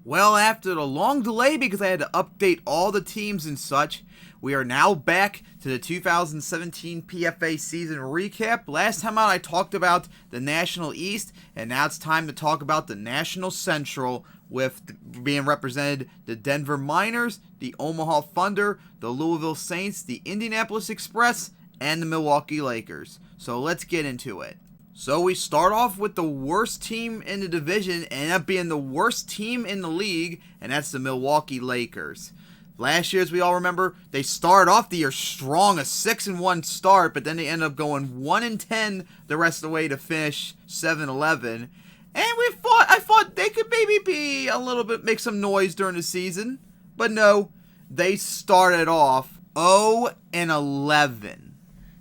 Well, after the long delay because I had to update all the teams and such, we are now back to the 2017 PFA season recap. Last time out I talked about the National East, and now it's time to talk about the National Central, with being represented the Denver Miners, the Omaha Thunder, the Louisville Saints, the Indianapolis Express, and the Milwaukee Lakers. So let's get into it. So we start off with the worst team in the division, and end up being the worst team in the league, and that's the Milwaukee Lakers. Last year, as we all remember, they started off the year strong, a 6-1 start, but then they ended up going 1-10 the rest of the way to finish 7-11. And I thought they could maybe be a little bit, make some noise during the season, but no, they started off 0-11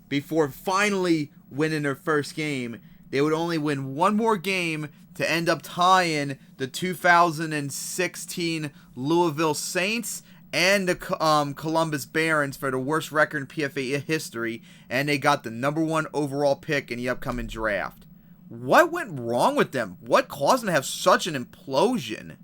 before finally winning their first game. They would only win one more game to end up tying the 2016 Louisville Saints and the Columbus Barons for the worst record in PFA history, and they got the number 1 overall pick in the upcoming draft. What went wrong with them? What caused them to have such an implosion?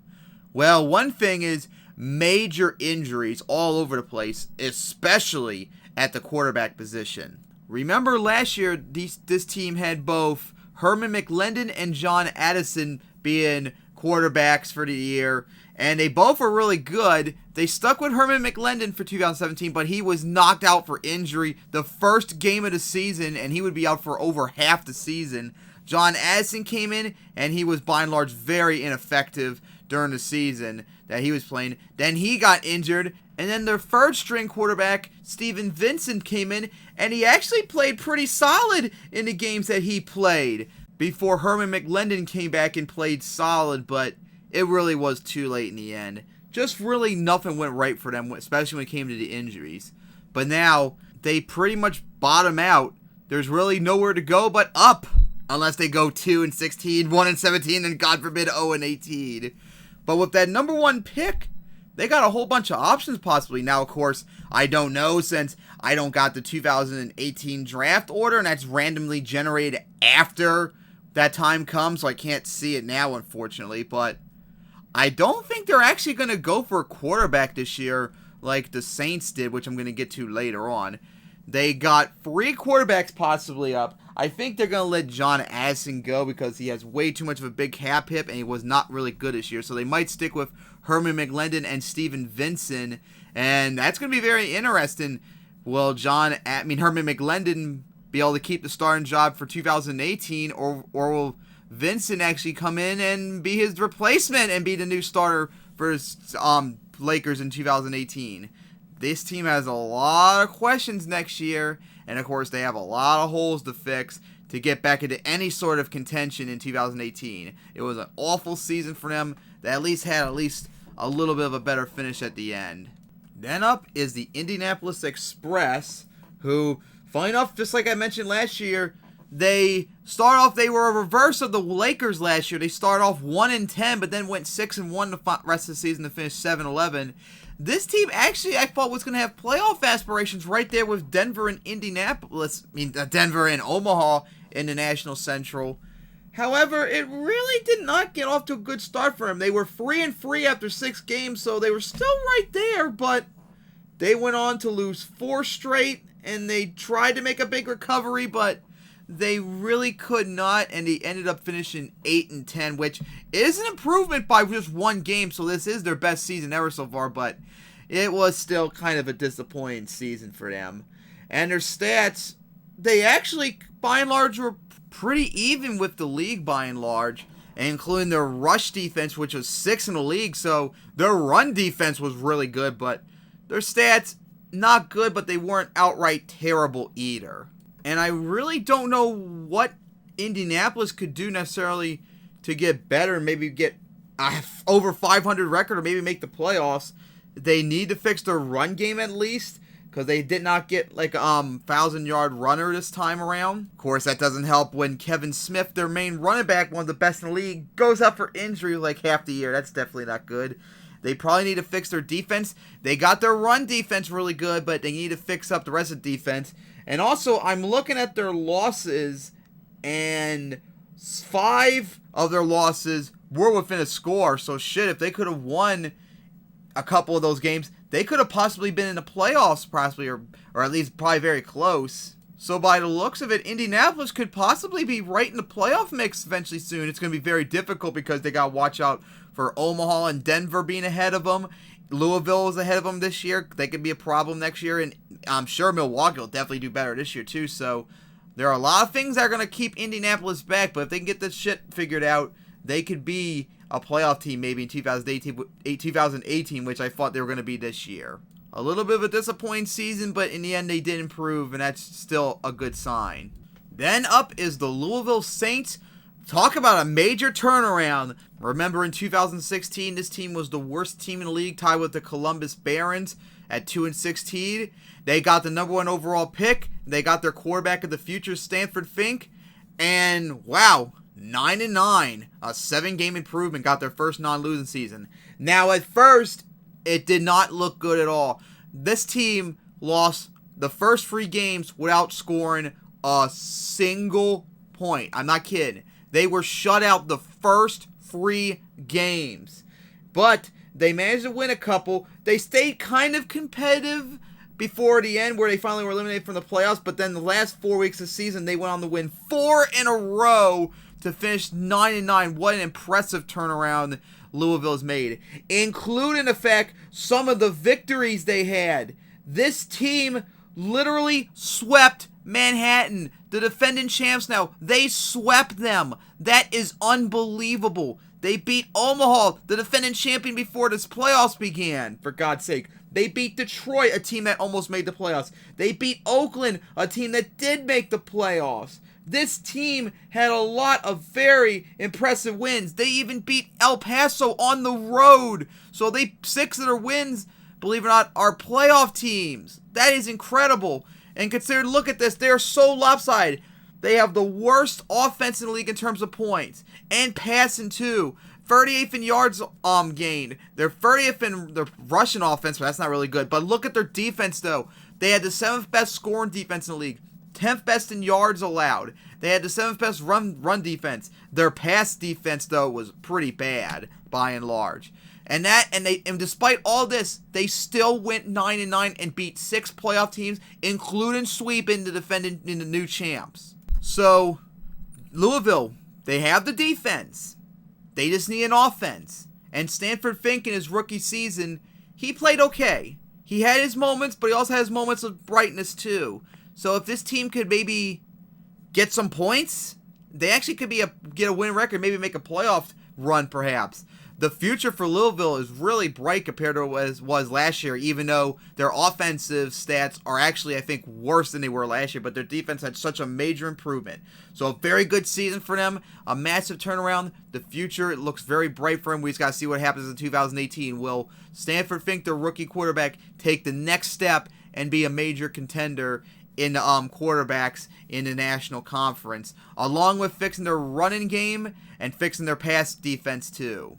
Well, one thing is major injuries all over the place, especially at the quarterback position. Remember last year, this team had both Herman McLendon and John Addison being quarterbacks for the year, and they both were really good. They stuck with Herman McLendon for 2017, but he was knocked out for injury the first game of the season, and he would be out for over half the season. John Addison came in, and he was by and large very ineffective during the season that he was playing. Then he got injured, and then their third string quarterback, Steven Vincent, came in, and he actually played pretty solid in the games that he played before Herman McLendon came back and played solid, but it really was too late in the end. Just really nothing went right for them, especially when it came to the injuries. But now, they pretty much bottom out. There's really nowhere to go but up, unless they go 2-16, 1-17, and God forbid 0-18. But with that number 1 pick, they got a whole bunch of options possibly. Now, of course, I don't know, since I don't got the 2018 draft order, and that's randomly generated after that time comes, so I can't see it now, unfortunately. But I don't think they're actually going to go for a quarterback this year like the Saints did, which I'm going to get to later on. They got 3 quarterbacks possibly up. I think they're going to let John Addison go because he has way too much of a big cap hit, and he was not really good this year. So they might stick with Herman McLendon and Steven Vincent, and that's going to be very interesting. Will Herman McLendon be able to keep the starting job for 2018, or will Vincent actually come in and be his replacement and be the new starter for his Lakers in 2018? This team has a lot of questions next year, and of course they have a lot of holes to fix to get back into any sort of contention in 2018. It was an awful season for them. They had a little bit of a better finish at the end. Then up is the Indianapolis Express, who, funny enough, just like I mentioned last year, they were a reverse of the Lakers last year. They started off 1-10, but then went 6-1 the rest of the season to finish 7-11. This team actually, I thought, was going to have playoff aspirations right there with Denver and Denver and Omaha in the National Central. However, it really did not get off to a good start for them. They were 3-3 after 6 games, so they were still right there, but they went on to lose 4 straight, and they tried to make a big recovery, but they really could not, and they ended up finishing 8-10, which is an improvement by just 1 game, so this is their best season ever so far, but it was still kind of a disappointing season for them. And their stats, they actually, by and large, were pretty even with the league by and large, including their rush defense, which was 6th in the league, so their run defense was really good, but their stats, not good, but they weren't outright terrible either. And I really don't know what Indianapolis could do necessarily to get better and maybe get over 500 record or maybe make the playoffs. They need to fix their run game at least, because they did not get like a 1,000-yard runner this time around. Of course, that doesn't help when Kevin Smith, their main running back, one of the best in the league, goes out for injury like half the year. That's definitely not good. They probably need to fix their defense. They got their run defense really good, but they need to fix up the rest of the defense. And also, I'm looking at their losses, and 5 of their losses were within a score. So shit, if they could have won a couple of those games, they could have possibly been in the playoffs, possibly, or at least probably very close. So by the looks of it, Indianapolis could possibly be right in the playoff mix eventually soon. It's going to be very difficult because they got to watch out for Omaha and Denver being ahead of them. Louisville is ahead of them this year. They could be a problem next year, and I'm sure Milwaukee will definitely do better this year too. So there are a lot of things that are going to keep Indianapolis back, but if they can get this shit figured out, they could be a playoff team maybe in 2018, which I thought they were going to be this year. A little bit of a disappointing season, but in the end they did improve, and that's still a good sign. Then up is the Louisville Saints. Talk about a major turnaround. Remember in 2016, this team was the worst team in the league, tied with the Columbus Barons at 2-16. They got the number 1 overall pick. They got their quarterback of the future, Stanford Fink. And wow, 9-9. A 7-game improvement. Got their first non-losing season. Now at first, it did not look good at all. This team lost the first 3 games without scoring a single point. I'm not kidding. They were shut out the first 3 games. But they managed to win a couple. They stayed kind of competitive before the end where they finally were eliminated from the playoffs. But then the last 4 weeks of the season, they went on to win 4 in a row to finish 9-9. What an impressive turnaround Louisville has made. Including the fact some of the victories they had. This team literally swept Manhattan, the defending champs now. They swept them. That is unbelievable. They beat Omaha, the defending champion, before this playoffs began, for God's sake. They beat Detroit, a team that almost made the playoffs. They beat Oakland, a team that did make the playoffs. This team had a lot of very impressive wins. They even beat El Paso on the road. So 6 of their wins, believe it or not, are playoff teams. That is incredible. And consider, look at this, they're so lopsided. They have the worst offense in the league in terms of points. And passing too. 38th in yards gained. They're 30th in the rushing offense, but that's not really good. But look at their defense though. They had the 7th best scoring defense in the league. 10th best in yards allowed. They had the 7th best run defense. Their pass defense though was pretty bad by and large. And despite all this, they still went 9-9 and beat 6 playoff teams, including sweeping the new champs. So Louisville, they have the defense. They just need an offense. And Stanford Fink in his rookie season, he played okay. He had his moments, but he also has moments of brightness too. So if this team could maybe get some points, they actually could get a win record, maybe make a playoff run perhaps. The future for Louisville is really bright compared to what it was last year, even though their offensive stats are actually, I think, worse than they were last year, but their defense had such a major improvement. So a very good season for them, a massive turnaround. The future, it looks very bright for them. We just got to see what happens in 2018. Will Stanford Fink, their rookie quarterback, take the next step and be a major contender in the quarterbacks in the National Conference, along with fixing their running game and fixing their pass defense too?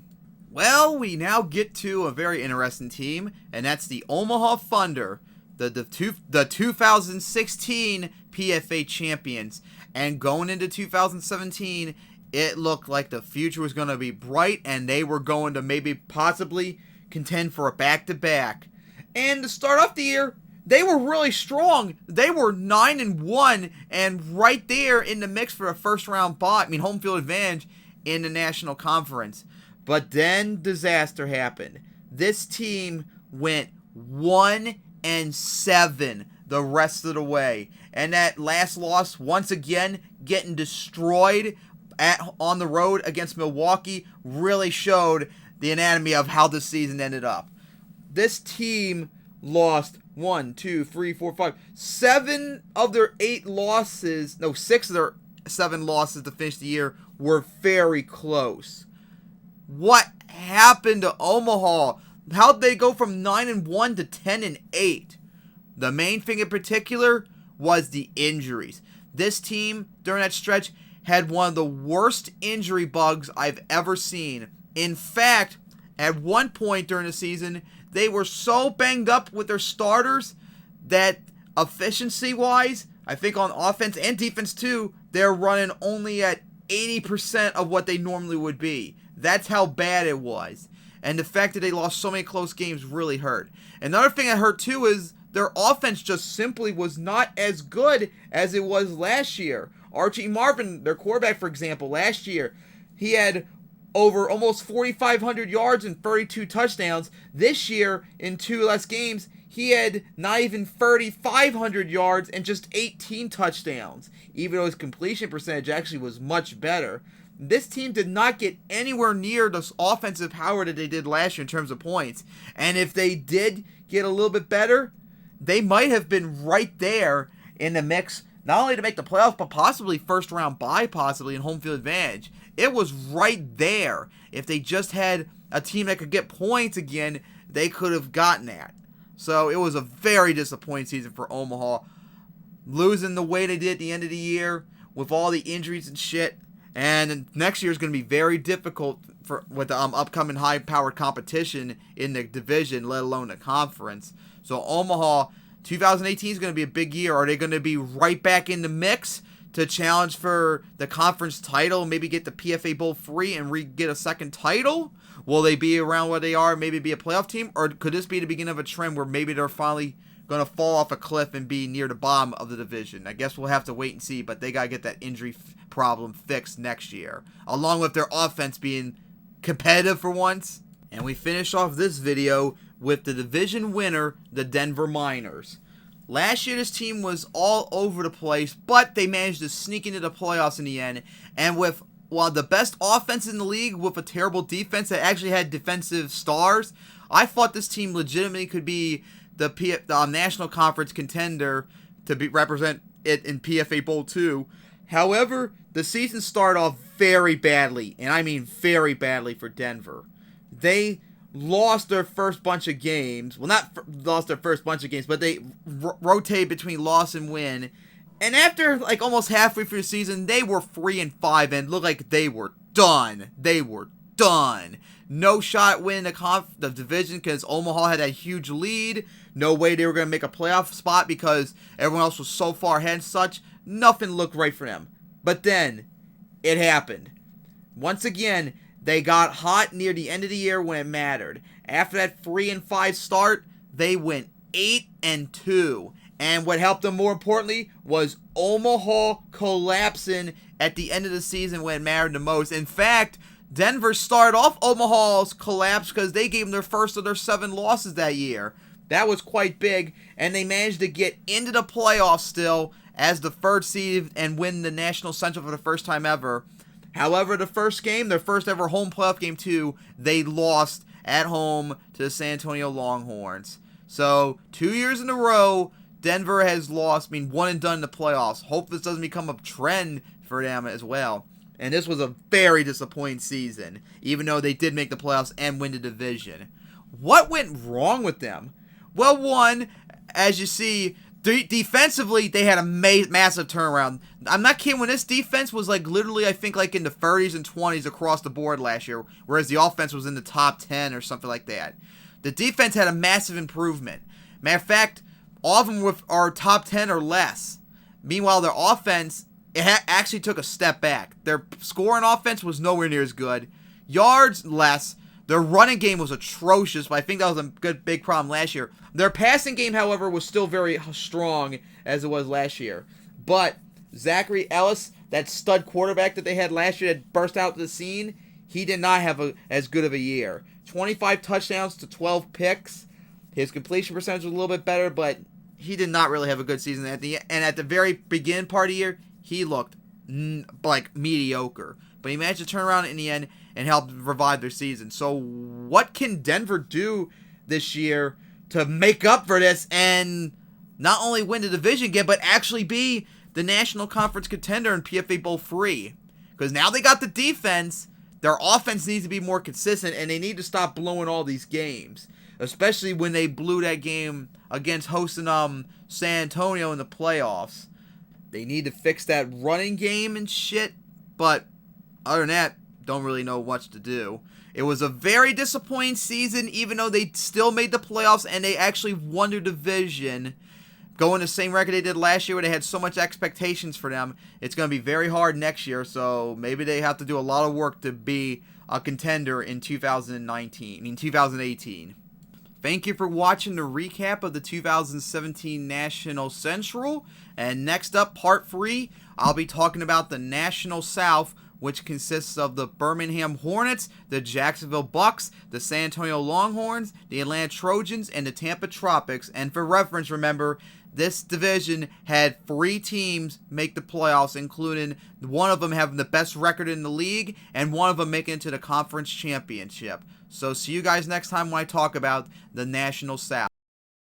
Well, we now get to a very interesting team, and that's the Omaha Thunder, the 2016 PFA champions. And going into 2017, it looked like the future was going to be bright, and they were going to maybe possibly contend for a back-to-back. And to start off the year, they were really strong. They were 9-1 and right there in the mix for a first-round home field advantage in the National Conference. But then disaster happened. This team went 1-7 the rest of the way. And that last loss, once again, getting destroyed on the road against Milwaukee, really showed the anatomy of how the season ended up. This team lost 7 of their 8 losses. No, 6 of their 7 losses to finish the year were very close. What happened to Omaha? How'd they go from 9-1 to 10-8? The main thing in particular was the injuries. This team, during that stretch, had one of the worst injury bugs I've ever seen. In fact, at one point during the season, they were so banged up with their starters that efficiency-wise, I think on offense and defense too, they're running only at 80% of what they normally would be. That's how bad it was. And the fact that they lost so many close games really hurt. Another thing that hurt too is their offense just simply was not as good as it was last year. Archie Marvin, their quarterback, for example, last year, he had over almost 4,500 yards and 32 touchdowns. This year, in 2 less games, he had not even 3,500 yards and just 18 touchdowns, even though his completion percentage actually was much better. This team did not get anywhere near the offensive power that they did last year in terms of points. And if they did get a little bit better, they might have been right there in the mix, not only to make the playoffs, but possibly first round bye, possibly in home field advantage. It was right there. If they just had a team that could get points again, they could have gotten that. So it was a very disappointing season for Omaha. Losing the way they did at the end of the year with all the injuries and shit. And next year is going to be very difficult with the upcoming high-powered competition in the division, let alone the conference. So Omaha, 2018 is going to be a big year. Are they going to be right back in the mix to challenge for the conference title, maybe get the PFA Bowl free and get a second title? Will they be around where they are, maybe be a playoff team? Or could this be the beginning of a trend where maybe they're finally going to fall off a cliff and be near the bottom of the division? I guess we'll have to wait and see, but they got to get that injury problem fixed next year, along with their offense being competitive for once. And we finish off this video with the division winner, the Denver Miners. Last year, this team was all over the place, but they managed to sneak into the playoffs in the end. And with the best offense in the league with a terrible defense that actually had defensive stars, I thought this team legitimately could be the National Conference contender to represent it in PFA Bowl 2. However, the season started off very badly, and I mean very badly for Denver. They lost their first bunch of games. Well, not lost their first bunch of games, but they rotated between loss and win. And after like almost halfway through the season, they were 3-5 and looked like they were done. They were done. No shot at winning the division because Omaha had a huge lead. No way they were going to make a playoff spot because everyone else was so far ahead and such. Nothing looked right for them. But then, it happened. Once again, they got hot near the end of the year when it mattered. After that 3-5 start, they went 8-2. And what helped them more importantly was Omaha collapsing at the end of the season when it mattered the most. In fact, Denver started off Omaha's collapse because they gave them their first of their 7 losses that year. That was quite big, and they managed to get into the playoffs still as the 3rd seed and win the National Central for the first time ever. However, the first game, their first ever home playoff game too, they lost at home to the San Antonio Longhorns. So, 2 years in a row, Denver has lost, one and done in the playoffs. Hope this doesn't become a trend for them as well. And this was a very disappointing season, even though they did make the playoffs and win the division. What went wrong with them? Well, one, as you see, defensively, they had a massive turnaround. I'm not kidding. When this defense was literally, I think, in the 30s and 20s across the board last year, whereas the offense was in the top 10 or something like that. The defense had a massive improvement. Matter of fact, all of them are top 10 or less. Meanwhile, their offense, actually took a step back. Their scoring offense was nowhere near as good. Yards, less. Their running game was atrocious, but I think that was a big problem last year. Their passing game, however, was still very strong as it was last year. But Zachary Ellis, that stud quarterback that they had last year that burst out to the scene, he did not have as good of a year. 25 touchdowns to 12 picks. His completion percentage was a little bit better, but he did not really have a good season. At the very beginning part of the year, he looked mediocre. But he managed to turn around in the end and help revive their season. So what can Denver do this year to make up for this and not only win the division again, but actually be the National Conference contender in PFA Bowl 3? Because now they got the defense, their offense needs to be more consistent, and they need to stop blowing all these games. Especially when they blew that game against hosting San Antonio in the playoffs. They need to fix that running game and shit, but other than that, don't really know what to do. It was a very disappointing season, even though they still made the playoffs and they actually won their division. Going the same record they did last year where they had so much expectations for them. It's going to be very hard next year, so maybe they have to do a lot of work to be a contender in 2018. Thank you for watching the recap of the 2017 National Central. And next up, part 3, I'll be talking about the National South, which consists of the Birmingham Hornets, the Jacksonville Bucks, the San Antonio Longhorns, the Atlanta Trojans, and the Tampa Tropics. And for reference, remember, this division had 3 teams make the playoffs, including one of them having the best record in the league and one of them making it to the conference championship. So see you guys next time when I talk about the National South.